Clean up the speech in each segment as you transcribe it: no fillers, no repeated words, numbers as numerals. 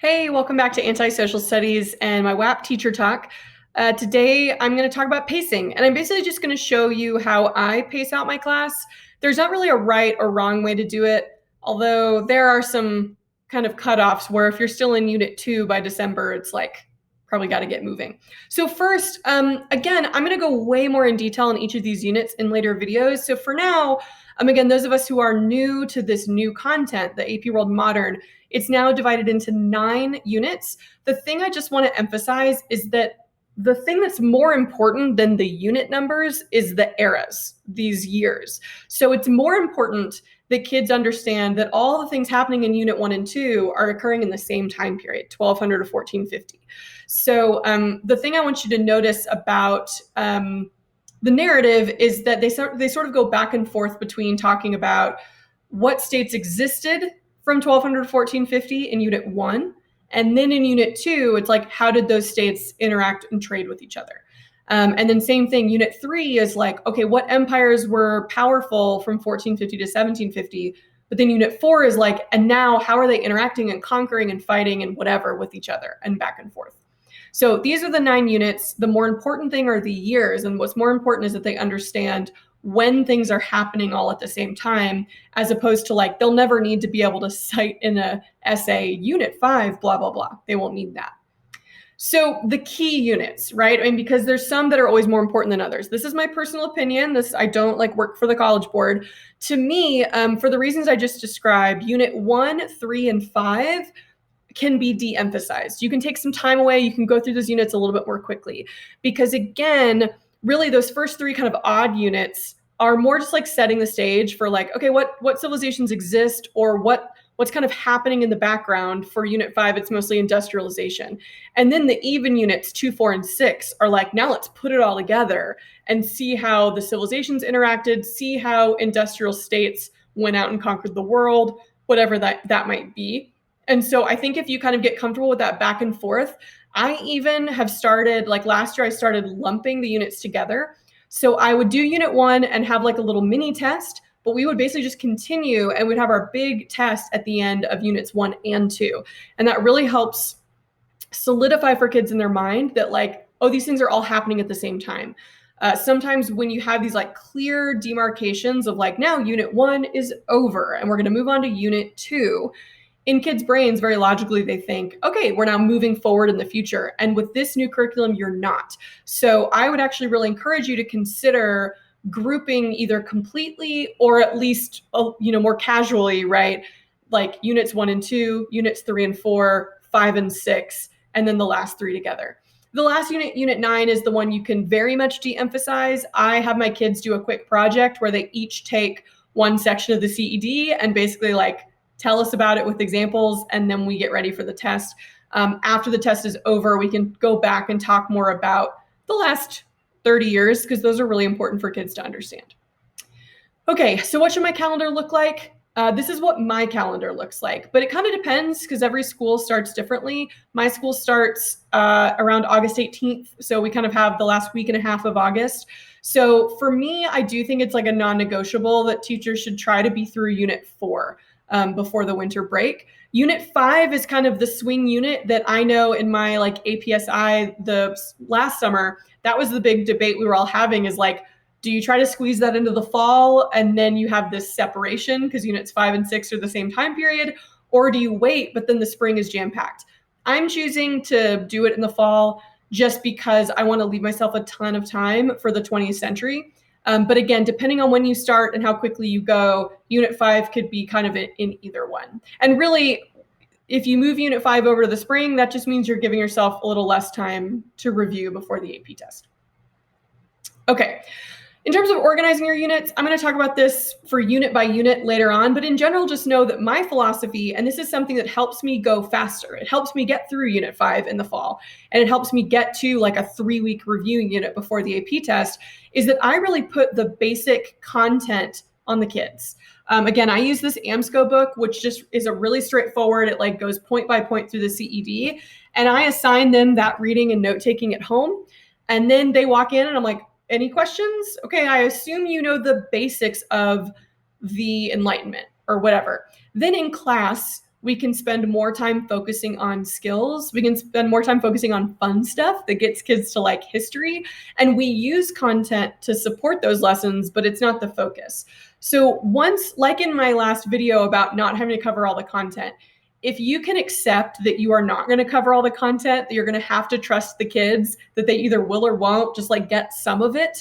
Hey, welcome back to Anti-Social Studies and my WHAP teacher talk. Today, I'm going to talk about pacing, and I'm basically just going to show you how I pace out my class. There's not really a right or wrong way to do it, although there are some kind of cutoffs where if you're still in Unit 2 by December, it's like probably got to get moving. So first, again, I'm going to go way more in detail on each of these units in later videos. So for now, again, those of us who are new to this new content, the AP World Modern, it's now divided into 9 units. The thing I just want to emphasize is that the thing that's more important than the unit numbers is the eras, these years. So it's more important that kids understand that all the things happening in Unit 1 and 2 are occurring in the same time period, 1200 to 1450. So the thing I want you to notice about the narrative is that they sort of go back and forth between talking about what states existed from 1200 to 1450 in Unit 1. And then in Unit 2, it's like, how did those states interact and trade with each other? And then same thing, Unit 3 is like, okay, what empires were powerful from 1450 to 1750? But then Unit 4 is like, and now how are they interacting and conquering and fighting and whatever with each other and back and forth? So these are the 9 units. The more important thing are the years. And what's more important is that they understand when things are happening all at the same time, as opposed to like, they'll never need to be able to cite in a essay, Unit 5, blah, blah, blah. They won't need that. So the key units, right? I mean, because there's some that are always more important than others. This is my personal opinion. I don't like work for the College Board. To me, for the reasons I just described, Unit 1, 3, and 5 can be de-emphasized. You can take some time away. You can go through those units a little bit more quickly. Because again, really those first 3 kind of odd units are more just like setting the stage for like, okay, what civilizations exist or what's kind of happening in the background. For Unit 5, it's mostly industrialization. And then the even units 2, 4, and 6 are like, now let's put it all together and see how the civilizations interacted, see how industrial states went out and conquered the world, whatever that might be. And so I think if you kind of get comfortable with that back and forth, I even have started, like last year, I started lumping the units together. So I would do Unit 1 and have like a little mini test, but we would basically just continue and we'd have our big test at the end of Units 1 and 2. And that really helps solidify for kids in their mind that like, oh, these things are all happening at the same time. Sometimes when you have these like clear demarcations of like, now Unit 1 is over and we're going to move on to Unit 2, in kids' brains, very logically, they think, okay, we're now moving forward in the future. And with this new curriculum, you're not. So I would actually really encourage you to consider grouping either completely or at least, more casually, right? Like Units 1 and 2, Units 3 and 4, 5 and 6, and then the last 3 together. The last unit, Unit 9, is the one you can very much de-emphasize. I have my kids do a quick project where they each take one section of the CED and basically like tell us about it with examples, and then we get ready for the test. After the test is over, we can go back and talk more about the last 30 years, because those are really important for kids to understand. Okay, so what should my calendar look like? This is what my calendar looks like, but it kind of depends because every school starts differently. My school starts around August 18th, so we kind of have the last week and a half of August. So for me, I do think it's like a non-negotiable that teachers should try to be through Unit 4. Before the winter break. Unit 5 is kind of the swing unit that I know in my like APSI the last summer, that was the big debate we were all having, is like, do you try to squeeze that into the fall and then you have this separation because Units 5 and 6 are the same time period, or do you wait but then the spring is jam-packed? I'm choosing to do it in the fall just because I want to leave myself a ton of time for the 20th century. But again, depending on when you start and how quickly you go, Unit 5 could be kind of in either one. And really, if you move Unit 5 over to the spring, that just means you're giving yourself a little less time to review before the AP test. Okay. In terms of organizing your units, I'm going to talk about this for unit by unit later on, but in general, just know that my philosophy, and this is something that helps me go faster, it helps me get through Unit 5 in the fall, and it helps me get to like a 3-week reviewing unit before the AP test, is that I really put the basic content on the kids. Again, I use this MCO book, which just is a really straightforward, it like goes point by point through the CED, and I assign them that reading and note-taking at home, and then they walk in and I'm like, any questions? Okay, I assume you know the basics of the Enlightenment or whatever. Then in class, we can spend more time focusing on skills. We can spend more time focusing on fun stuff that gets kids to like history. And we use content to support those lessons, but it's not the focus. So once, like in my last video about not having to cover all the content, if you can accept that you are not going to cover all the content, that you're going to have to trust the kids, that they either will or won't, just like get some of it,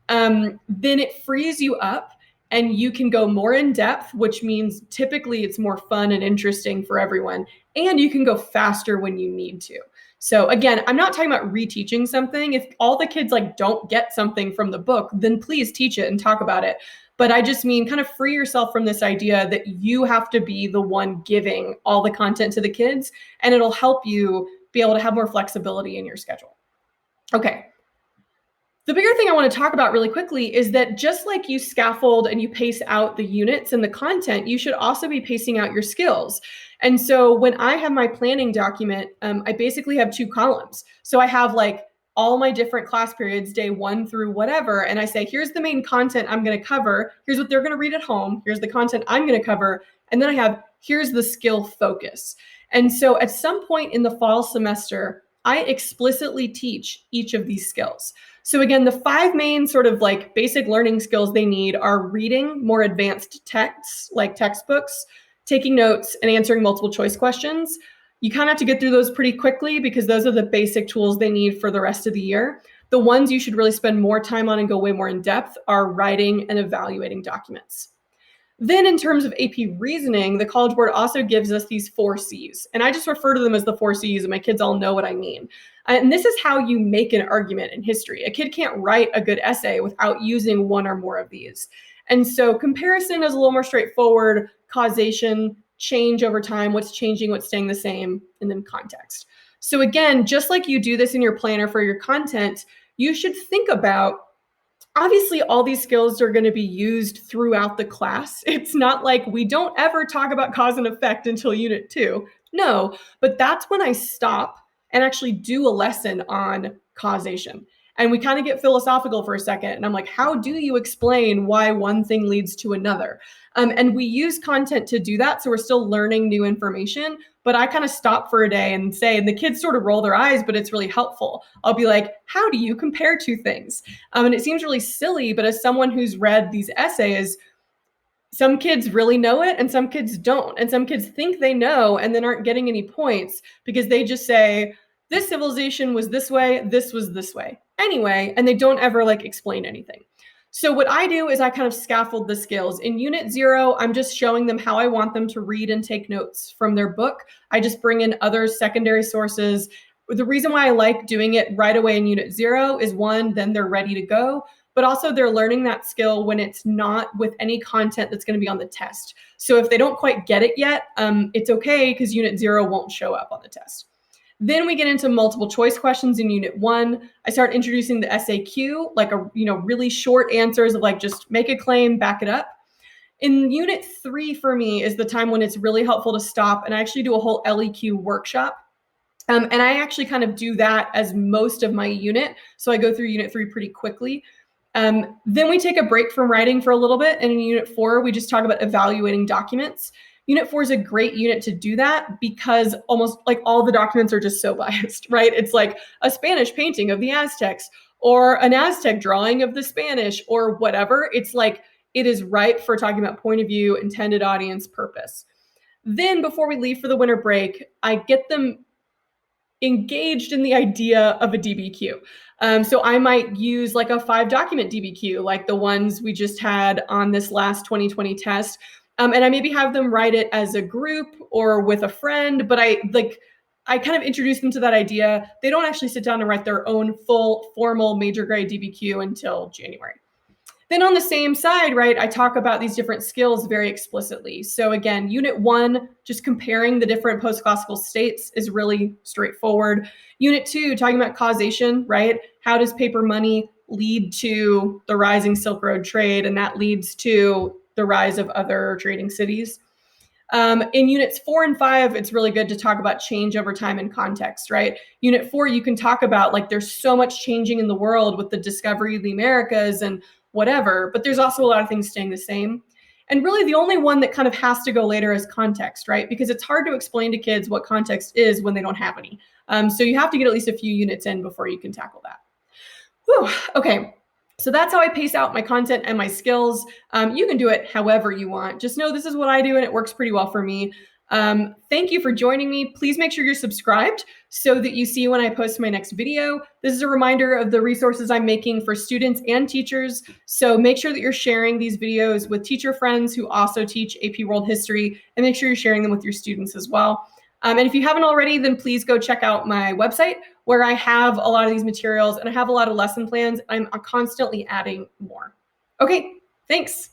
then it frees you up and you can go more in depth, which means typically it's more fun and interesting for everyone. And you can go faster when you need to. So again, I'm not talking about reteaching something. If all the kids like don't get something from the book, then please teach it and talk about it. But I just mean kind of free yourself from this idea that you have to be the one giving all the content to the kids, and it'll help you be able to have more flexibility in your schedule. Okay. The bigger thing I want to talk about really quickly is that just like you scaffold and you pace out the units and the content, you should also be pacing out your skills. And so when I have my planning document, I basically have two columns. So I have like all my different class periods, day 1 through whatever. And I say, here's the main content I'm going to cover. Here's what they're going to read at home. Here's the content I'm going to cover. And then I have, here's the skill focus. And so at some point in the fall semester, I explicitly teach each of these skills. So again, the 5 main sort of like basic learning skills they need are reading more advanced texts like textbooks, taking notes, and answering multiple choice questions. You kind of have to get through those pretty quickly because those are the basic tools they need for the rest of the year. The ones you should really spend more time on and go way more in depth are writing and evaluating documents. Then in terms of AP reasoning, the College Board also gives us these 4 C's. And I just refer to them as the 4 C's, and my kids all know what I mean. And this is how you make an argument in history. A kid can't write a good essay without using one or more of these. And so comparison is a little more straightforward, causation, change over time, what's changing, what's staying the same, and then context. So again, just like you do this in your planner for your content, you should think about, obviously, all these skills are going to be used throughout the class. It's not like we don't ever talk about cause and effect until Unit 2. No, but that's when I stop and actually do a lesson on causation. And we kind of get philosophical for a second. And I'm like, how do you explain why one thing leads to another? And we use content to do that. So we're still learning new information. But I kind of stop for a day and say, and the kids sort of roll their eyes, but it's really helpful. I'll be like, how do you compare two things? And it seems really silly, but as someone who's read these essays, some kids really know it and some kids don't. And some kids think they know and then aren't getting any points because they just say, this civilization was this way, this was this way. Anyway, and they don't ever like explain anything. So what I do is I kind of scaffold the skills. In Unit 0, I'm just showing them how I want them to read and take notes from their book. I just bring in other secondary sources. The reason why I like doing it right away in Unit 0 is 1, then they're ready to go, but also they're learning that skill when it's not with any content that's going to be on the test. So if they don't quite get it yet, it's okay because Unit 0 won't show up on the test. Then we get into multiple choice questions in Unit 1. I start introducing the SAQ, like really short answers of like just make a claim, back it up. In Unit 3 for me is the time when it's really helpful to stop and I actually do a whole LEQ workshop. And I actually kind of do that as most of my unit. So I go through Unit 3 pretty quickly. Then we take a break from writing for a little bit. And in Unit 4, we just talk about evaluating documents. Unit 4 is a great unit to do that because almost like all the documents are just so biased, right? It's like a Spanish painting of the Aztecs or an Aztec drawing of the Spanish or whatever. It's like it is ripe for talking about point of view, intended audience, purpose. Then before we leave for the winter break, I get them engaged in the idea of a DBQ. So I might use like a 5-document DBQ, like the ones we just had on this last 2020 test. And I maybe have them write it as a group or with a friend, but I kind of introduce them to that idea. They don't actually sit down and write their own full formal major grade DBQ until January. Then on the same side, right, I talk about these different skills very explicitly. So again, Unit 1, just comparing the different post-classical states is really straightforward. Unit 2, talking about causation, right? How does paper money lead to the rising Silk Road trade? And that leads to the rise of other trading cities. In Units 4 and 5, it's really good to talk about change over time and context, right? Unit 4, you can talk about like there's so much changing in the world with the discovery of the Americas and whatever, but there's also a lot of things staying the same. And really the only one that kind of has to go later is context, right? Because it's hard to explain to kids what context is when they don't have any. So you have to get at least a few units in before you can tackle that. Whew, okay. So that's how I pace out my content and my skills. You can do it however you want. Just know this is what I do and it works pretty well for me. Thank you for joining me. Please make sure you're subscribed so that you see when I post my next video. This is a reminder of the resources I'm making for students and teachers. So make sure that you're sharing these videos with teacher friends who also teach AP World History, and make sure you're sharing them with your students as well. And if you haven't already, then please go check out my website where I have a lot of these materials and I have a lot of lesson plans. I'm constantly adding more. Okay, thanks.